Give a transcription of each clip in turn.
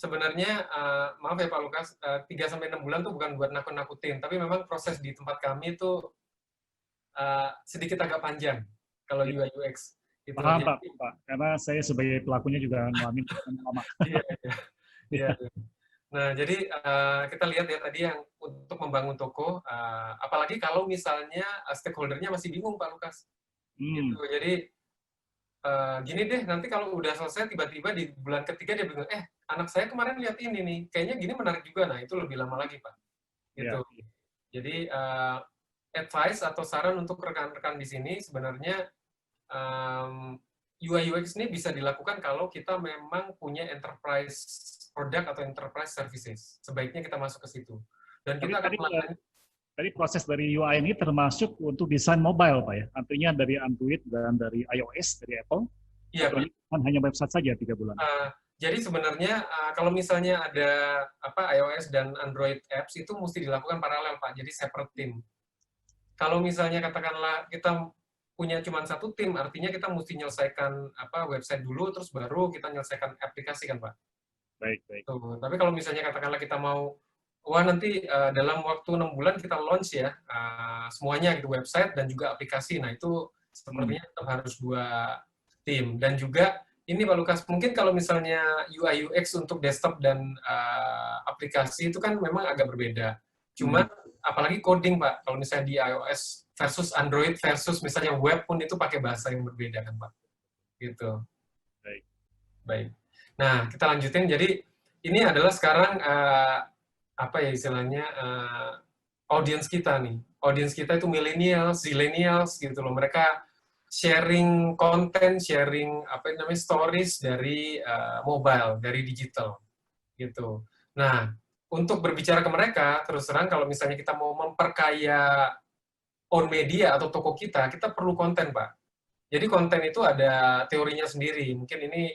sebenarnya maaf ya Pak Lukas, 3-6 bulan tuh bukan buat nakut-nakutin, tapi memang proses di tempat kami itu sedikit agak panjang kalau Ya, UI UX itu. paham Jadi Pak, Pak. Karena saya sebagai pelakunya juga ngalamin lama. iya, iya, iya. Ya. Nah, jadi kita lihat ya tadi yang untuk membangun toko, apalagi kalau misalnya stakeholder-nya masih bingung Pak Lukas, gitu. Hmm. Jadi gini deh, nanti kalau udah selesai tiba-tiba di bulan ketiga dia bilang, anak saya kemarin lihat ini nih, kayaknya gini menarik juga. Nah, itu lebih lama lagi Pak, gitu. Ya. Jadi advice atau saran untuk rekan-rekan di sini sebenarnya UI UX ini bisa dilakukan kalau kita memang punya enterprise product atau enterprise services. Sebaiknya kita masuk ke situ. Dan Tapi kita akan tadi melayani. tadi proses dari UI ini termasuk untuk desain mobile, Pak ya? Artinya dari Android dan dari iOS, dari Apple, Iya, atau Pak. ini kan hanya website saja 3 bulan? Jadi sebenarnya kalau misalnya ada iOS dan Android apps itu mesti dilakukan paralel, Pak. Jadi separate team. Kalau misalnya katakanlah kita punya cuma satu tim, artinya kita mesti menyelesaikan website dulu, terus baru kita menyelesaikan aplikasi kan, Pak. Baik, baik. Tuh. Tapi kalau misalnya katakanlah kita mau, nanti dalam waktu 6 bulan kita launch ya, semuanya gitu, website dan juga aplikasi. Nah itu Hmm. sepertinya tetap harus 2 tim. Dan juga ini Pak Lukas, mungkin kalau misalnya UI UX untuk desktop dan aplikasi itu kan memang agak berbeda. Hmm. Cuma apalagi coding Pak, kalau misalnya di iOS versus Android versus misalnya web pun itu pakai bahasa yang berbeda kan Pak. Gitu. Baik. Baik. Nah, kita lanjutin. Jadi ini adalah sekarang apa ya istilahnya audiens kita nih. Audiens kita itu millennials, zillennials gitu loh. Mereka sharing konten, sharing apa namanya stories dari mobile, dari digital gitu. Nah, untuk berbicara ke mereka, terus terang kalau misalnya kita mau memperkaya own media atau toko kita perlu konten, Pak. Jadi konten itu ada teorinya sendiri. Mungkin ini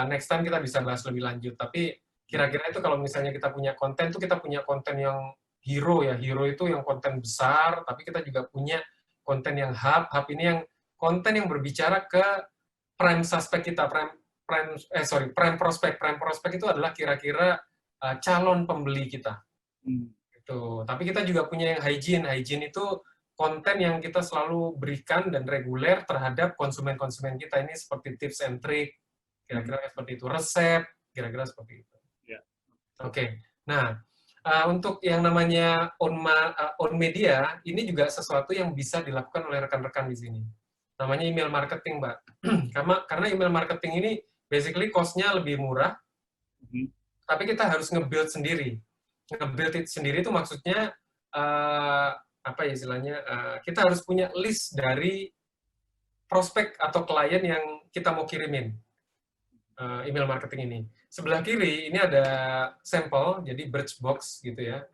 next time kita bisa bahas lebih lanjut. Tapi kira-kira itu kalau misalnya kita punya konten, tuh kita punya konten yang hero ya. Hero itu yang konten besar, tapi kita juga punya konten yang hub. Hub ini yang konten yang berbicara ke prime suspect kita, prime prospect. Prime prospect itu adalah kira-kira calon pembeli kita. Hmm. Gitu. Tapi kita juga punya yang hygiene. Hygiene itu konten yang kita selalu berikan dan reguler terhadap konsumen-konsumen kita. Ini seperti tips and trick, Hmm. kira-kira seperti itu. Resep, kira-kira seperti itu. Ya. Oke. Nah, untuk yang namanya on media, ini juga sesuatu yang bisa dilakukan oleh rekan-rekan di sini. Namanya email marketing, Mbak. Karena email marketing ini basically cost-nya lebih murah, Hmm. tapi kita harus nge-build sendiri. Nge-build it sendiri itu maksudnya apa ya istilahnya, kita harus punya list dari prospek atau klien yang kita mau kirimin email marketing ini. Sebelah kiri ini ada sampel, jadi Birchbox gitu ya.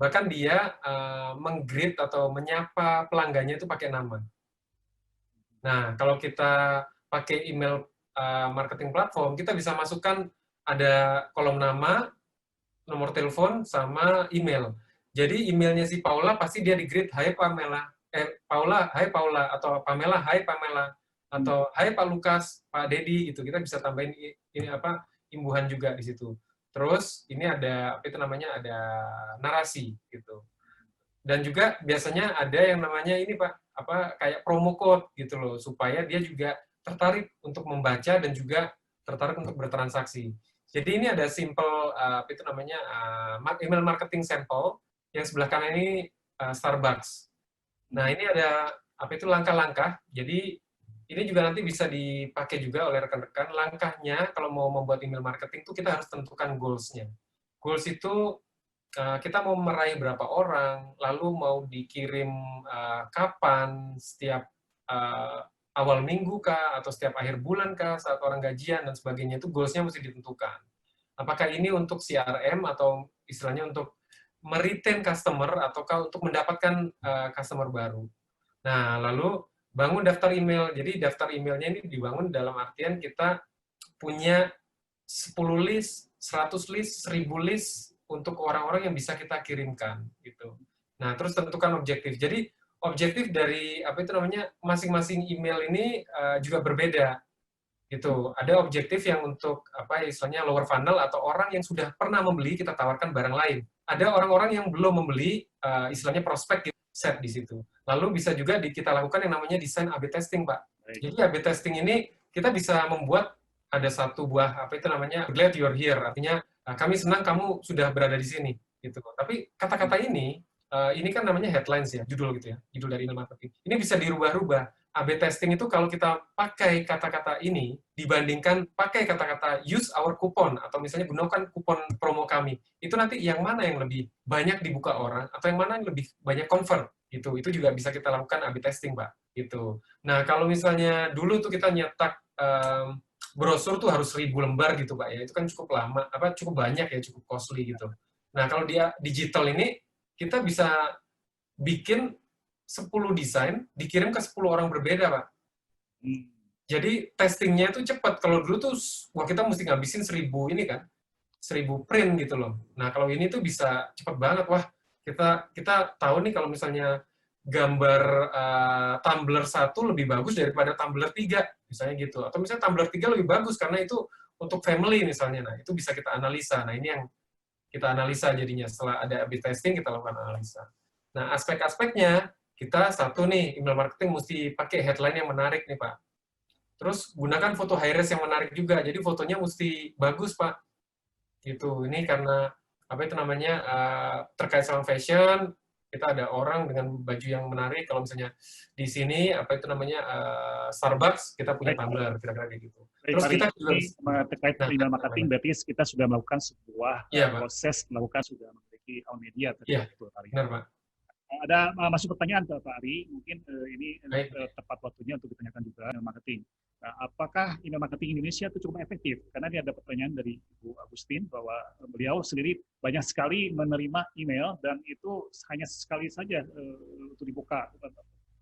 Bahkan dia meng-greet atau menyapa pelanggannya itu pakai nama. Nah, kalau kita pakai email marketing platform, kita bisa masukkan ada kolom nama, nomor telepon, sama email. Jadi emailnya si Paula pasti dia di-greet, "Hai Pamela." Paula, "Hai Paula." Atau Pamela, "Hai Pamela." Hmm. Atau, "Hai Pak Lukas, Pak Dedi." Gitu. Kita bisa tambahin ini imbuhan juga di situ. Terus ini ada apa itu namanya? Ada narasi gitu. Dan juga biasanya ada yang namanya ini Pak, kayak promo code gitu loh, supaya dia juga tertarik untuk membaca dan juga tertarik untuk bertransaksi. Jadi ini ada simple apa itu namanya email marketing sample yang sebelah kanan ini Starbucks. Nah ini ada apa itu langkah-langkah. Jadi ini juga nanti bisa dipakai juga oleh rekan-rekan. Langkahnya kalau mau membuat email marketing itu kita harus tentukan goals-nya. Goals itu kita mau meraih berapa orang, lalu mau dikirim kapan, setiap awal minggu kah, atau setiap akhir bulan kah, saat orang gajian, dan sebagainya, itu goals-nya mesti ditentukan. Apakah ini untuk CRM, atau istilahnya untuk meretain customer, ataukah untuk mendapatkan customer baru. Nah, lalu bangun daftar email. Jadi daftar emailnya ini dibangun dalam artian kita punya 10 list, 100 list, 1000 list untuk orang-orang yang bisa kita kirimkan gitu. Nah, terus tentukan objektif. Jadi objektif dari apa itu namanya masing-masing email ini juga berbeda. Gitu. Ada objektif yang untuk apa istilahnya lower funnel atau orang yang sudah pernah membeli kita tawarkan barang lain. Ada orang-orang yang belum membeli istilahnya prospek kita set di situ. Lalu bisa juga kita lakukan yang namanya desain A/B testing, Pak. Baik. Jadi A/B testing ini kita bisa membuat ada satu buah apa itu namanya glad you're here, artinya kami senang kamu sudah berada di sini gitu. Tapi kata-kata ini kan namanya headlines ya, judul gitu ya, judul dari email marketing. Ini bisa dirubah-rubah. A/B testing itu kalau kita pakai kata-kata ini dibandingkan pakai kata-kata use our coupon atau misalnya gunakan kupon promo kami, itu nanti yang mana yang lebih banyak dibuka orang atau yang mana yang lebih banyak convert gitu. Itu juga bisa kita lakukan A/B testing, Pak. Gitu. Nah, kalau misalnya dulu tuh kita nyetak brosur tuh harus 1.000 lembar gitu, Pak ya. Itu kan cukup lama, cukup banyak ya, cukup costly gitu. Nah, kalau dia digital ini kita bisa bikin 10 desain dikirim ke 10 orang berbeda, Pak. Jadi testingnya itu cepat. Kalau dulu tuh wah kita mesti ngabisin 1.000 ini kan, 1.000 print gitu loh. Nah, kalau ini tuh bisa cepat banget. Wah, kita tahu nih kalau misalnya gambar tumbler 1 lebih bagus daripada tumbler 3, misalnya gitu. Atau misalnya tumbler 3 lebih bagus karena itu untuk family misalnya. Nah, itu bisa kita analisa. Nah, ini yang kita analisa jadinya. Setelah ada A/B testing, kita lakukan analisa. Nah, aspek-aspeknya, kita satu nih, email marketing mesti pakai headline yang menarik nih, Pak. Terus gunakan foto high-res yang menarik juga. Jadi fotonya mesti bagus, Pak. Gitu. Ini karena apa itu namanya terkait sama fashion, kita ada orang dengan baju yang menarik. Kalau misalnya di sini apa itu namanya Starbucks, kita punya tumbler, kira-kira kayak gitu. Terus Terus kita juga terkait email marketing, berarti kita sudah melakukan sebuah proses, sudah memiliki media. Iya, benar, Pak. Ada masuk pertanyaan Pak Ari, mungkin ini tepat waktunya untuk ditanyakan juga email marketing. Nah, apakah email marketing Indonesia itu cukup efektif? Karena dia ada pertanyaan dari Ibu Agustin bahwa beliau sendiri banyak sekali menerima email dan itu hanya sekali saja untuk dibuka.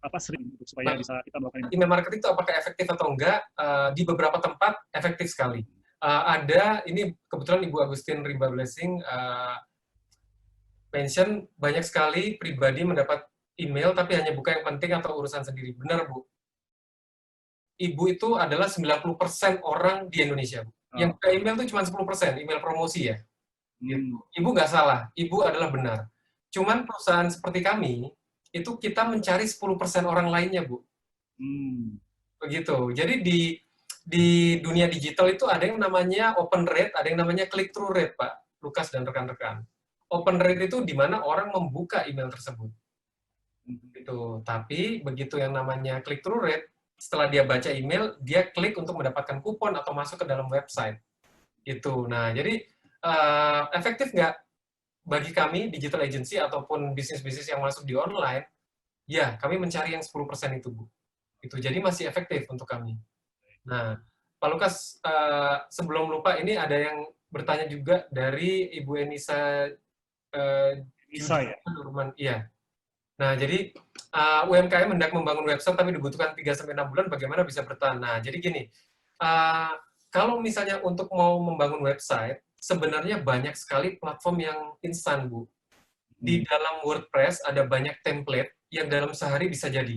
Apa sering untuk supaya bisa kita melakukan email marketing itu apakah efektif atau enggak? Di beberapa tempat efektif sekali. Ada ini kebetulan Ibu Agustin Rimba Blessing mention banyak sekali pribadi mendapat email tapi hanya buka yang penting atau urusan sendiri. Benar, Bu. Ibu itu adalah 90% orang di Indonesia, Bu. Yang buka email itu cuma 10%, email promosi ya. Gitu. Ibu nggak salah, Ibu adalah benar. Cuman perusahaan seperti kami, itu kita mencari 10% orang lainnya, Bu. Begitu. Jadi di dunia digital itu ada yang namanya open rate, ada yang namanya click through rate, Pak Lukas dan rekan-rekan. Open rate itu di mana orang membuka email tersebut. Gitu. Tapi begitu yang namanya click through rate, setelah dia baca email, dia klik untuk mendapatkan kupon atau masuk ke dalam website. Itu. Nah, jadi efektif nggak bagi kami digital agency ataupun bisnis-bisnis yang masuk di online? Ya, kami mencari yang 10% itu, Bu. Itu. Jadi masih efektif untuk kami. Nah, Pak Lukas, sebelum lupa ini ada yang bertanya juga dari Ibu Enisa ya? Iya. Nah, jadi UMKM hendak membangun website tapi dibutuhkan 3-6 bulan, bagaimana bisa bertahan? Nah, jadi gini, kalau misalnya untuk mau membangun website, sebenarnya banyak sekali platform yang instan, Bu. Di dalam WordPress ada banyak template yang dalam sehari bisa jadi.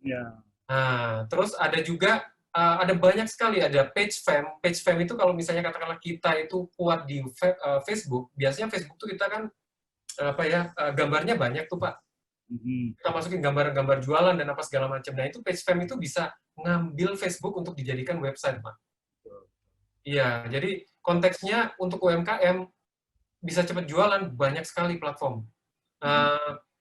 Ya. Nah, terus ada juga ada banyak sekali, ada PageFam. PageFam itu kalau misalnya katakanlah kita itu kuat di Facebook, biasanya Facebook tuh kita kan gambarnya banyak tuh, Pak. Kita masukin gambar-gambar jualan dan apa segala macam. Nah, itu PageFam itu bisa ngambil Facebook untuk dijadikan website, Pak. Iya, jadi konteksnya untuk UMKM bisa cepat jualan, banyak sekali platform.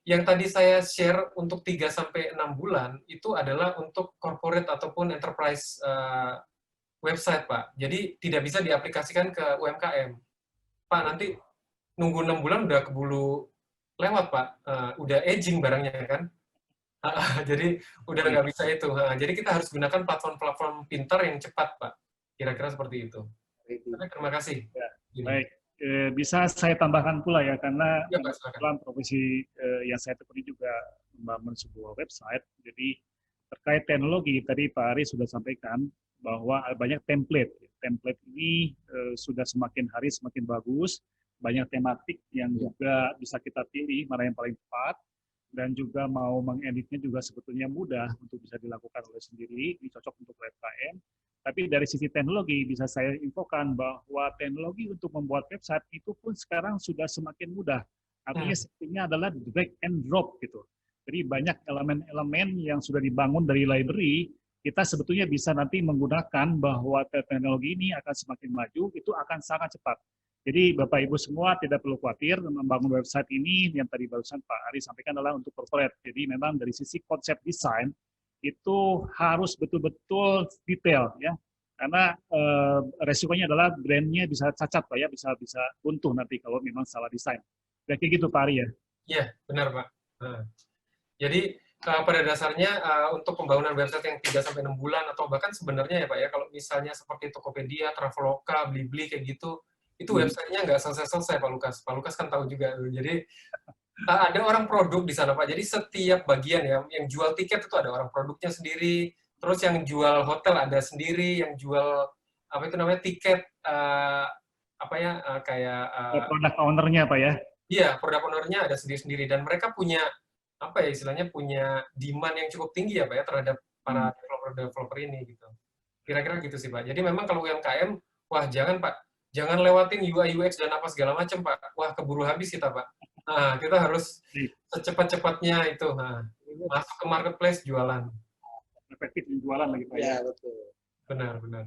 Yang tadi saya share untuk 3-6 bulan, itu adalah untuk corporate ataupun enterprise website, Pak. Jadi tidak bisa diaplikasikan ke UMKM. Pak, nanti nunggu 6 bulan udah keburu lewat, Pak. Udah aging barangnya kan. Jadi udah nggak bisa itu. Jadi kita harus gunakan platform-platform pintar yang cepat, Pak. Kira-kira seperti itu. Terima kasih. Ya, baik. Bisa saya tambahkan pula ya, karena dalam profesi yang saya tekuni juga membangun sebuah website. Jadi terkait teknologi, tadi Pak Ari sudah sampaikan bahwa banyak template. Template ini sudah semakin hari semakin bagus, banyak tematik yang juga bisa kita pilih mana yang paling tepat, dan juga mau mengeditnya juga sebetulnya mudah untuk bisa dilakukan oleh sendiri, ini cocok untuk UMKM. Tapi dari sisi teknologi bisa saya infokan bahwa teknologi untuk membuat website itu pun sekarang sudah semakin mudah. Artinya sistemnya adalah drag and drop gitu. Jadi banyak elemen-elemen yang sudah dibangun dari library, kita sebetulnya bisa nanti menggunakan bahwa teknologi ini akan semakin maju, itu akan sangat cepat. Jadi Bapak Ibu semua tidak perlu khawatir membangun website ini yang tadi barusan Pak Ari sampaikan adalah untuk corporate. Jadi memang dari sisi konsep desain itu harus betul-betul detail ya, karena resikonya adalah brandnya bisa cacat Pak ya, bisa runtuh nanti kalau memang salah desain. Kayak gitu Pak Ari ya. Iya, benar Pak. Nah, jadi pada dasarnya untuk pembangunan website yang 3-6 bulan atau bahkan sebenarnya ya Pak ya, kalau misalnya seperti Tokopedia, Traveloka, Blibli kayak gitu, itu websitenya nggak selesai-selesai Pak Lukas. Pak Lukas kan tahu juga. Jadi ada orang produk di sana Pak. Jadi setiap bagian ya, yang jual tiket itu ada orang produknya sendiri, terus yang jual hotel ada sendiri, yang jual apa itu namanya tiket apa ya kayak Product owner-nya Pak ya. iya, produk owner-nya ada sendiri-sendiri dan mereka punya apa ya istilahnya punya demand yang cukup tinggi ya Pak ya terhadap para developer ini gitu. Kira-kira gitu sih Pak. Jadi memang kalau UMKM, wah jangan Pak, jangan lewatin UI UX dan apa segala macam Pak. Wah keburu habis kita Pak. Nah, kita harus secepat-cepatnya itu masuk ke marketplace jualan. Efektif jualan lagi Pak ya. Betul. Benar, benar.